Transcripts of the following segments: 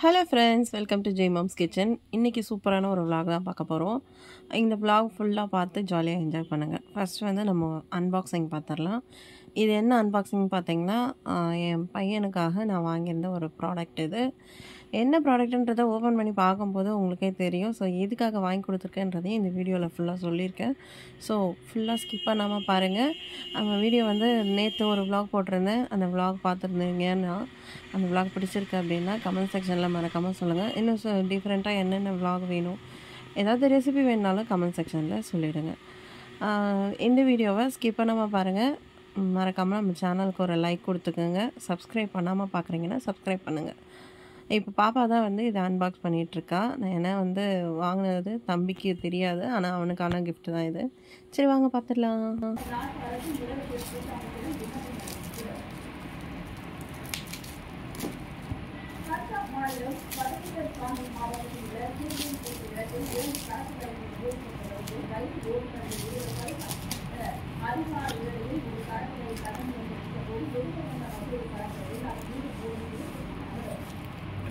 Hello friends, welcome to J Mom's Kitchen. இன்னைக்கு சூப்பரான ஒரு vlog தான் பார்க்க போறோம். இந்த vlog ஃபுல்லா பார்த்து ஜாலியா என்ஜாய் பண்ணுங்க. ஃபர்ஸ்ட் வந்து நம்ம அன்பாக்சிங் பார்த்தறலாம். இது என்ன அன்பாக்சிங் பாத்தீங்கன்னா என் பையனுக்காக நான் வாங்கியிருந்த ஒரு ப்ராடக்ட் இது. என்ன ப்ராடக்ட்ன்றதை ஓபன் பண்ணி பாக்கும்போது உங்களுக்கே தெரியும். சோ எதுக்காக வாங்கி கொடுத்திருக்கேன்றதையும் இந்த வீடியோல ஃபுல்லா சொல்லிருக்கேன். சோ ஃபுல்லா ஸ்கிப் பண்ணாம பாருங்க. அந்த வீடியோ வந்து நேத்து ஒரு vlog போட்டிருந்தேன். அந்த vlog பார்த்திருந்தீங்கன்னா அந்த vlog பிடிச்சிருக்கு அப்படினா கமெண்ட் செக்ஷன்ல மறக்காம சொல்லுங்க. இன்னும் டிஃபரண்டா என்னென்ன vlog வேணும் ஏதாவது ரெசிபி வேணும்னாலும் கமெண்ட் செக்ஷன்ல சொல்லிடுங்க. இந்த வீடியோவை ஸ்கிப் பண்ணாம பாருங்க. மறக்காம நம்ம சேனலுக்கு ஒரு லைக் கொடுத்துக்கங்க. சப்ஸ்கிரைப் பண்ணாம பார்க்குறீங்கன்னா சப்ஸ்கிரைப் பண்ணுங்க. இப்போ பாப்பா தான் வந்து இதை அன்பாக்ஸ் பண்ணிட்டு இருக்கா. நான் என்ன வந்து வாங்கினது தம்பிக்கு தெரியாது, ஆனால் அவனுக்கான gift தான் இது. சரி வாங்க பார்த்துடலாம்.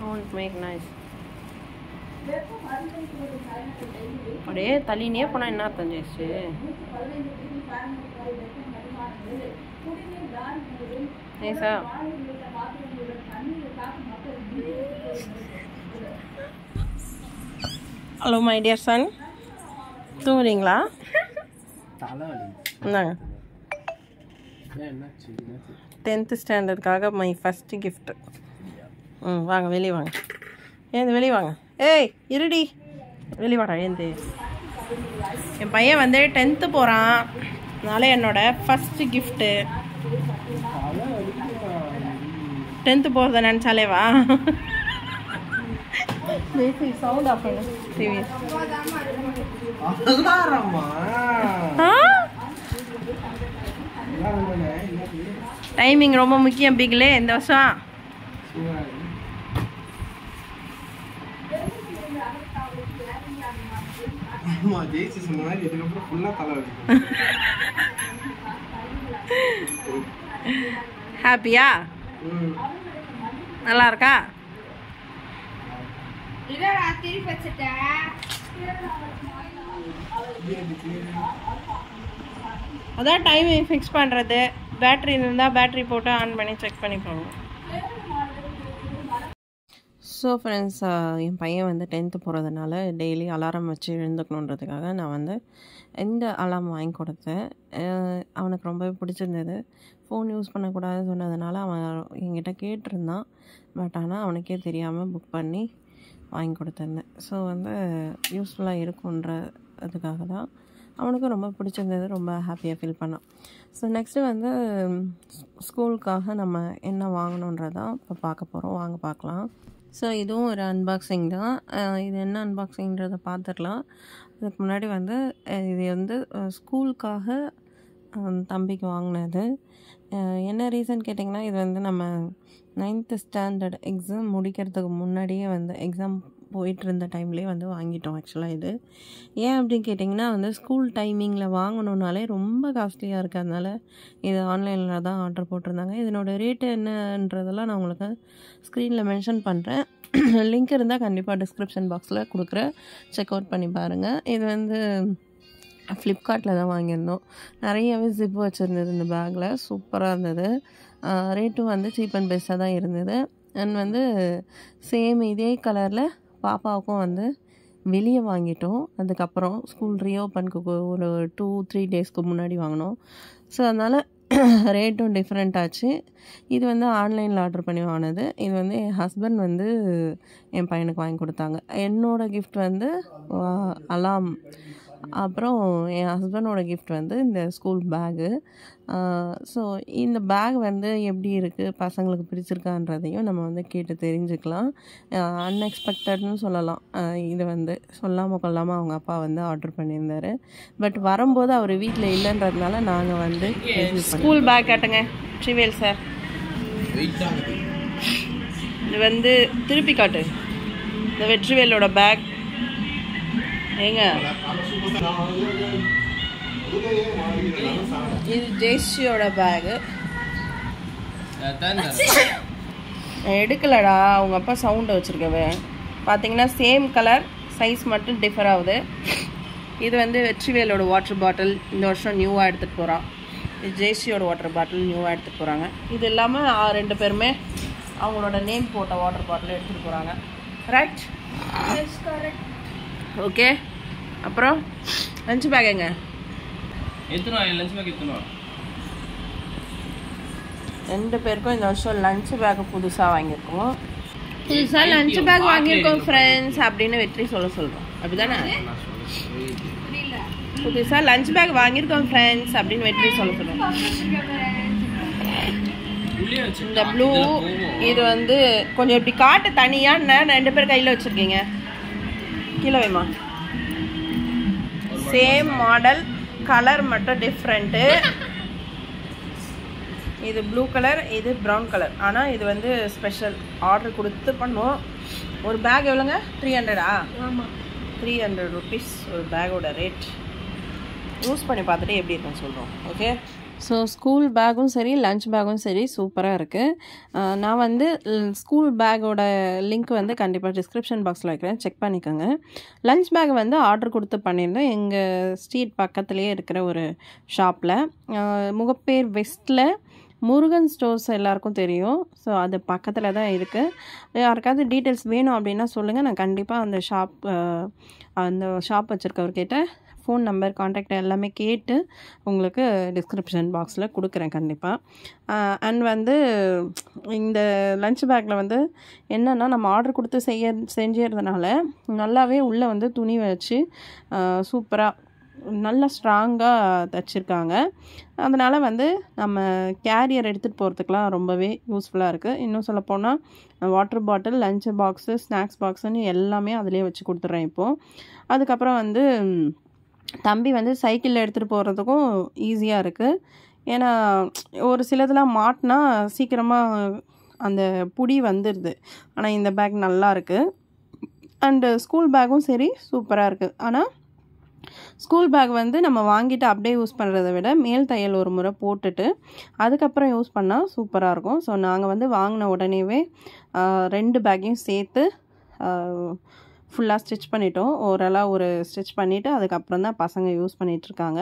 Don't make noise. அப்படியே தள்ளினே போனா என்ன அர்த்தம் ஜெயிச்சு? ஏசா ஹலோ மை டியர் சன், தூங்குறீங்களா? இந்தாங்க 10th ஸ்டாண்டர்டுக்காக மை ஃபர்ஸ்ட் கிஃப்ட். வாங்க வெளியே வாங்க, ஏந்து வெளியே வாங்க. ஏய் இருடி, வெளியே வாடா ஏந்து. என் பையன் வந்து 10th போகிறான், அதனால என்னோட ஃபஸ்ட்டு கிஃப்ட்டு. 10th போகிறத நினச்சாலே வா. சவுண்ட் ஆஃப் பண்ணு டிவி. டைமிங் ரொம்ப முக்கியம் பிக்லே இந்த வருஷம். ஹாப்பியா? நல்லா இருக்கா? அதான் டைமிங் ஃபிக்ஸ் பண்ணுறது. பேட்ரி இருந்தால் பேட்ரி போட்டு ஆன் பண்ணி செக் பண்ணி போகணும். ஸோ ஃப்ரெண்ட்ஸ், என் பையன் வந்து 10th போகிறதுனால டெய்லி அலாரம் வச்சு எழுந்துக்கணுன்றதுக்காக நான் வந்து இந்த அலாரம் வாங்கி கொடுத்தேன். அவனுக்கு ரொம்பவே பிடிச்சிருந்தது. ஃபோன் யூஸ் பண்ணக்கூடாதுன்னு சொன்னதுனால அவன் என்கிட்ட கேட்டிருந்தான். பட் ஆனால் அவனுக்கே தெரியாமல் புக் பண்ணி வாங்கி கொடுத்துருந்தேன். ஸோ வந்து யூஸ்ஃபுல்லாக இருக்குன்றதுக்காக தான். அவனுக்கும் ரொம்ப பிடிச்சிருந்தது, ரொம்ப ஹாப்பியாக ஃபீல் பண்ணான். ஸோ நெக்ஸ்ட்டு வந்து ஸ்கூலுக்காக நம்ம என்ன வாங்கணுன்றதான் இப்போ பார்க்க போகிறோம். வாங்க பார்க்கலாம். ஸோ இதுவும் ஒரு அன்பாக்சிங் தான். இது என்ன அன்பாக்சிங்கிறத பார்த்துடலாம். அதுக்கு முன்னாடி வந்து இது வந்து ஸ்கூலுக்காக தம்பிக்கு வாங்கினது. என்ன ரீசன் கேட்டிங்கன்னா, இது வந்து நம்ம 9th ஸ்டாண்டர்ட் எக்ஸாம் முடிக்கிறதுக்கு முன்னாடியே வந்து எக்ஸாம் போயிட்டு இருந்த டைம்லேயே வந்து வாங்கிட்டோம். ஆக்சுவலாக இது ஏன் அப்படின்னு கேட்டிங்கன்னா, வந்து ஸ்கூல் டைமிங்கில் வாங்கணுன்னாலே ரொம்ப காஸ்ட்லியாக இருக்கிறதுனால இது ஆன்லைனில் தான் ஆர்டர் போட்டிருந்தாங்க. இதனோட ரேட்டு என்னன்றதெல்லாம் நான் உங்களுக்கு ஸ்க்ரீனில் மென்ஷன் பண்ணுறேன். லிங்க் இருந்தால் கண்டிப்பாக டிஸ்கிரிப்ஷன் பாக்ஸில் கொடுக்குறேன், செக் அவுட் பண்ணி பாருங்கள். இது வந்து ஃப்ளிப்கார்ட்டில் தான் வாங்கியிருந்தோம். நிறையவே ஜிப் வச்சுருந்தது இந்த பேக்கில், சூப்பராக இருந்தது. ரேட்டும் வந்து சீப் அண்ட் பெஸ்ட்டாக தான் இருந்தது. அண்ட் வந்து சேம் இதே கலரில் பாப்பாவுக்கும் வந்து வெளியே வாங்கிட்டோம். அதுக்கப்புறம் ஸ்கூல் ரீஓப்பனுக்கு ஒரு 2-3 டேஸ்க்கு முன்னாடி வாங்கினோம். ஸோ அதனால் ரேட்டும் டிஃப்ரெண்ட் ஆச்சு. இது வந்து ஆன்லைனில் ஆர்டர் பண்ணி வாங்கினது. இது வந்து என் ஹஸ்பண்ட் வந்து என் பையனுக்கு வாங்கி கொடுத்தாங்க. என்னோடய கிஃப்ட் வந்து அலாம். அப்புறம் என் ஹஸ்பண்டோட கிஃப்ட் வந்து இந்த ஸ்கூல் பேகு. ஸோ இந்த பேக் வந்து எப்படி இருக்குது, பசங்களுக்கு பிடிச்சிருக்கான்றதையும் நம்ம வந்து கேட்டு தெரிஞ்சுக்கலாம். அன்எக்ஸ்பெக்டட்னு சொல்லலாம். இது வந்து சொல்லாமல் கொள்ளாமல் அவங்க அப்பா வந்து ஆர்டர் பண்ணியிருந்தார். பட் வரும்போது அவர் வீட்டில் இல்லைன்றதுனால நாங்கள் வந்து ஸ்கூல் பேக் காட்டுங்க ட்ரிவேல் சார். இது வந்து திருப்பி காட்டு. இந்த வெற்றிவேலோட பேக் ஏங்க, இது ஜெய்ஸ்ரீயோட பேகு. எடுக்கலடா, அவங்க அப்பா சவுண்டை வச்சுருக்கவே. பார்த்தீங்கன்னா சேம் கலர், சைஸ் மட்டும் டிஃபர் ஆகுது. இது வந்து வெற்றிவேலோட வாட்டர் பாட்டில் இந்த வருஷம் நியூவாக எடுத்துகிட்டு போகிறான். இது ஜேசியோட வாட்டர் பாட்டில் நியூவாக எடுத்துகிட்டு போகிறாங்க. இது இல்லாமல் 2 பேருமே அவங்களோட நேம் போட்ட வாட்டர் பாட்டில் எடுத்துகிட்டு போகிறாங்க. ரைட்? ஓகே. அப்புறம் லஞ்ச் பேக் எங்க? லஞ்ச் பேக் எடுத்துனோம். 2 பேருக்கும் இந்த வருஷம் லஞ்ச் பேக் புதுசாக வாங்கியிருக்கோம். புதுசாக லஞ்ச் பேக் வாங்கியிருக்கோம் ஃப்ரெண்ட்ஸ் அப்படின்னு வெற்றி சொல்கிறோம். அப்படிதானே? புதுசாக லஞ்ச் பேக் வாங்கியிருக்கோம் ஃப்ரெண்ட்ஸ் அப்படின்னு வெற்றி சொல்கிறோம். இந்த ப்ளூ இது வந்து கொஞ்சம் இப்படி காட்டு தனியாக 2 பேர் கையில் வச்சுருக்கீங்க. கீழே வைமா. சேம் மாடல், கலர் மட்டும் டிஃப்ரெண்ட்டு. இது ப்ளூ கலர், இது ப்ரௌன் கலர். ஆனால் இது வந்து ஸ்பெஷல் ஆர்டர் கொடுத்து பண்ணுவோம். ஒரு பேக் எவ்வளோங்க? 300? ஆமாம், 300 rupees ஒரு பேக்கோட ரேட். யூஸ் பண்ணி பார்த்துட்டு எப்படி இருக்குன்னு சொல்கிறோம். ஓகே. ஸோ ஸ்கூல் பேக்கும் சரி லஞ்ச் பேக்கும் சரி சூப்பராக இருக்குது. நான் வந்து ஸ்கூல் பேக்கோட லிங்க் வந்து கண்டிப்பாக டிஸ்கிரிப்ஷன் பாக்ஸில் வைக்கிறேன், செக் பண்ணிக்கோங்க. லஞ்ச் பேக் வந்து ஆர்டர் கொடுத்து பண்ணியிருந்தோம் எங்கள் ஸ்ட்ரீட் பக்கத்துலேயே இருக்கிற ஒரு ஷாப்பில். முகப்பேர் வெஸ்ட்டில் முருகன் ஸ்டோர்ஸ் எல்லாருக்கும் தெரியும். ஸோ அது பக்கத்தில் தான் இருக்குது. யாருக்காவது டீட்டெயில்ஸ் வேணும் அப்படின்னா சொல்லுங்கள். நான் கண்டிப்பாக அந்த ஷாப் வச்சுருக்கவர்கிட்ட ஃபோன் நம்பர், கான்டாக்ட் எல்லாமே கேட்டு உங்களுக்கு டிஸ்கிரிப்ஷன் பாக்ஸில் கொடுக்குறேன் கண்டிப்பாக. அண்ட் வந்து இந்த லஞ்ச் பேக்கில் வந்து என்னென்னா நம்ம ஆர்டர் கொடுத்து செஞ்சதுனால நல்லாவே உள்ளே வந்து துணி வச்சு சூப்பராக நல்லா ஸ்ட்ராங்காக தைச்சிருக்காங்க. அதனால் வந்து நம்ம கேரியர் எடுத்துகிட்டு போகிறதுக்கெலாம் ரொம்பவே யூஸ்ஃபுல்லாக இருக்குது. இன்னும் சொல்லப்போனால் water bottle, lunch box, snacks பாக்ஸுன்னு எல்லாமே அதிலே வச்சு கொடுத்துட்றேன் இப்போது. அதுக்கப்புறம் வந்து தம்பி வந்து சைக்கிளில் எடுத்துகிட்டு போகிறதுக்கும் ஈஸியாக இருக்குது. ஏன்னா ஒரு சிலதெல்லாம் மாட்டினா சீக்கிரமாக அந்த புடி வந்துடுது. ஆனால் இந்த பேக் நல்லா இருக்குது. அண்டு ஸ்கூல் பேக்கும் சரி சூப்பராக இருக்குது. ஆனால் ஸ்கூல் பேக் வந்து நம்ம வாங்கிட்டு அப்படியே யூஸ் பண்ணுறதை விட மேல் தையல் ஒரு முறை போட்டுட்டு அதுக்கப்புறம் யூஸ் பண்ணால் சூப்பராக இருக்கும். ஸோ நாங்கள் வந்து வாங்கின உடனேவே 2 பேக்கையும் சேர்த்து ஃபுல்லாக ஸ்டிச் பண்ணிட்டோம். ஓரளவு ஒரு ஸ்டிச் பண்ணிவிட்டு அதுக்கப்புறம் தான் பசங்க யூஸ் பண்ணிகிட்ருக்காங்க.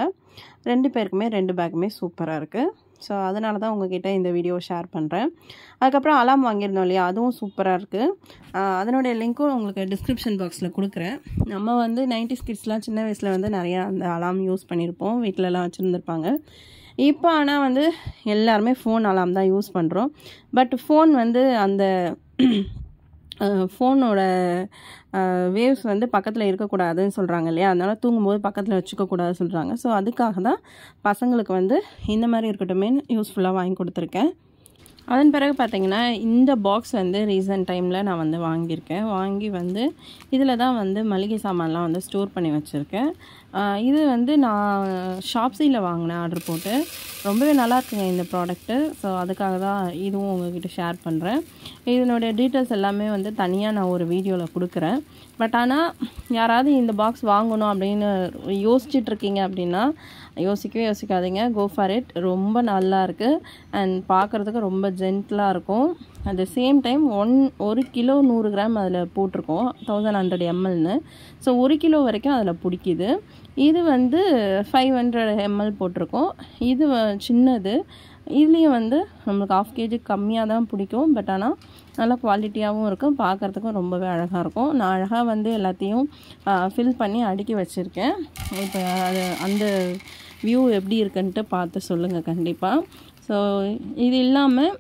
2 பேருக்குமே 2 பேக்குமே சூப்பராக இருக்குது. ஸோ அதனால தான் உங்ககிட்ட இந்த வீடியோ ஷேர் பண்ணுறேன். அதுக்கப்புறம் அலாம் வாங்கியிருந்தோம் இல்லையா, அதுவும் சூப்பராக இருக்குது. அதனுடைய லிங்க்கும் உங்களுக்கு டிஸ்கிரிப்ஷன் பாக்ஸில் கொடுக்குறேன். நம்ம வந்து 90s கிட்ஸ்லாம் சின்ன வயசில் வந்து நிறையா அந்த அலாம் யூஸ் பண்ணியிருப்போம், வீட்டிலலாம் வச்சுருந்துருப்பாங்க. இப்போ ஆனால் வந்து எல்லாருமே ஃபோன் அலாம் தான் யூஸ் பண்ணுறோம். பட் ஃபோன் வந்து அந்த ஃபோனோட வேவ்ஸ் வந்து பக்கத்தில் இருக்கக்கூடாதுன்னு சொல்கிறாங்க இல்லையா, அதனால் தூங்கும்போது பக்கத்தில் வச்சுக்கக்கூடாதுன்னு சொல்கிறாங்க. ஸோ அதுக்காக தான் பசங்களுக்கு வந்து இந்த மாதிரி இருக்கட்டுமே யூஸ்ஃபுல்லாக வாங்கி கொடுத்துருக்கேன். அதன் பிறகு பார்த்திங்கன்னா இந்த பாக்ஸ் வந்து ரீசன்ட் டைமில் நான் வந்து வாங்கியிருக்கேன். வாங்கி வந்து இதில் தான் வந்து மளிகை சாமான்லாம் வந்து ஸ்டோர் பண்ணி வச்சுருக்கேன். இது வந்து நான் ஷாப்ஸியில் வாங்கினேன் ஆர்டர் போட்டு. ரொம்பவே நல்லாயிருக்குங்க இந்த ப்ராடக்ட்டு. ஸோ அதுக்காக தான் இதுவும் உங்கள்கிட்ட ஷேர் பண்ணுறேன். இதனுடைய டீட்டெயில்ஸ் எல்லாமே வந்து தனியாக நான் ஒரு வீடியோவில் கொடுக்குறேன். பட் ஆனால் யாராவது இந்த பாக்ஸ் வாங்கணும் அப்படின்னு யோசிச்சுட்ருக்கீங்க அப்படின்னா யோசிக்காதீங்க, கோ ஃபார் இட். ரொம்ப நல்லா இருக்குது அண்ட் பார்க்குறதுக்கு ரொம்ப ஜென்டிலாக இருக்கும். At the same time 1 kilo 100 gram அதில் போட்டிருக்கோம், 1100 mlன்னு. ஸோ 1 கிலோ வரைக்கும் அதில் பிடிக்குது. இது வந்து 500 ml போட்டிருக்கோம். இது சின்னது. இதுலேயும் வந்து நம்மளுக்கு 1/2 kg கம்மியாக தான் பிடிக்கும். பட் ஆனால் நல்லா குவாலிட்டியாகவும் இருக்கும், பார்க்குறதுக்கும் ரொம்பவே அழகாக இருக்கும். நான் அழகாக வந்து எல்லாத்தையும் ஃபில் பண்ணி அடுக்கி வச்சுருக்கேன். இப்போ அது அந்த வியூ எப்படி இருக்குன்ட்டு பார்த்து சொல்லுங்கள் கண்டிப்பாக. ஸோ இது இல்லாமல்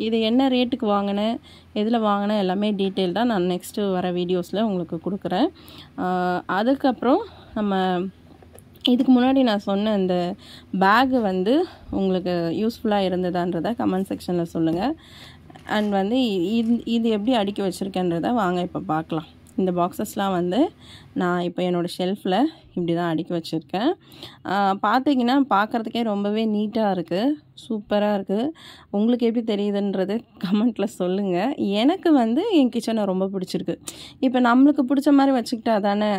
இது என்ன ரேட்டுக்கு வாங்கினேன், எதில் வாங்கினேன் எல்லாமே டீட்டெயில்டாக நான் நெக்ஸ்ட்டு வர வீடியோஸில் உங்களுக்கு கொடுக்குறேன். அதுக்கப்புறம் நம்ம இதுக்கு முன்னாடி நான் சொன்ன இந்த பேகு வந்து உங்களுக்கு யூஸ்ஃபுல்லாக இருந்ததான்றதை கமெண்ட் செக்ஷனில் சொல்லுங்கள். அண்ட் வந்து இது எப்படி அடுக்கி வச்சுருக்கேன்றதை வாங்க இப்போ பார்க்கலாம். இந்த பாக்ஸஸ்லாம் வந்து நான் இப்போ என்னோடய ஷெல்ஃபில் இப்படி தான் அடுக்கி வச்சுருக்கேன். பார்த்தீங்கன்னா பார்க்குறதுக்கே ரொம்பவே நீட்டாக இருக்குது, சூப்பராக இருக்குது. உங்களுக்கு எப்படி தெரியுதுன்றது கமெண்ட்டில் சொல்லுங்கள். எனக்கு வந்து என் கிச்சனை ரொம்ப பிடிச்சிருக்கு. இப்போ நம்மளுக்கு பிடிச்ச மாதிரி வச்சுக்கிட்டா தானே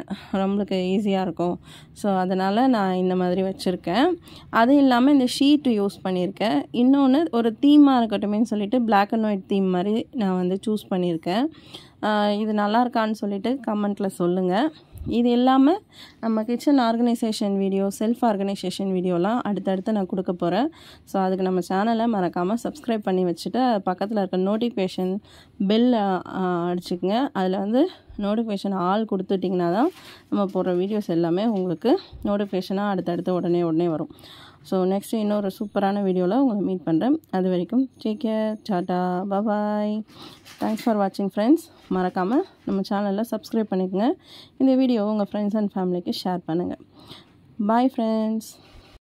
நம்மளுக்கு ஈஸியாக இருக்கும். ஸோ அதனால் நான் இந்த மாதிரி வச்சுருக்கேன். அதுவும் இல்லாமல் இந்த ஷீட்டு யூஸ் பண்ணியிருக்கேன். இன்னொன்று ஒரு தீமாக இருக்கட்டுமேன்னு சொல்லிட்டு பிளாக் அண்ட் ஒயிட் தீம் மாதிரி நான் வந்து சூஸ் பண்ணியிருக்கேன். இது நல்லா இருக்கான்னு சொல்லிட்டு கமெண்ட்டில் சொல்லுங்கள். இது இல்லாமல் நம்ம kitchen organisation video, self organisation வீடியோலாம் அடுத்தடுத்து நான் கொடுக்க போகிறேன். ஸோ அதுக்கு நம்ம சேனலை மறக்காமல் சப்ஸ்கிரைப் பண்ணி வச்சுட்டு பக்கத்தில் இருக்க நோட்டிஃபிகேஷன் பெல் அடிச்சுக்கங்க. அதில் வந்து நோட்டிஃபிகேஷன் ஆல் கொடுத்துட்டிங்கன்னா தான் நம்ம போடுற வீடியோஸ் எல்லாமே உங்களுக்கு நோட்டிஃபிகேஷனாக அடுத்தடுத்து உடனே வரும். ஸோ நெக்ஸ்ட்டு இன்னொரு சூப்பரான வீடியோவில் உங்களை மீட் பண்ணுறேன். அது வரைக்கும் take care, tata, bye. Thanks for வாட்சிங் ஃப்ரெண்ட்ஸ். மறக்காமல் நம்ம சேனலில் சப்ஸ்கிரைப் பண்ணிக்கோங்க. இந்த வீடியோவை உங்கள் ஃப்ரெண்ட்ஸ் அண்ட் ஃபேமிலிக்கு ஷேர் பண்ணுங்கள். Bye friends.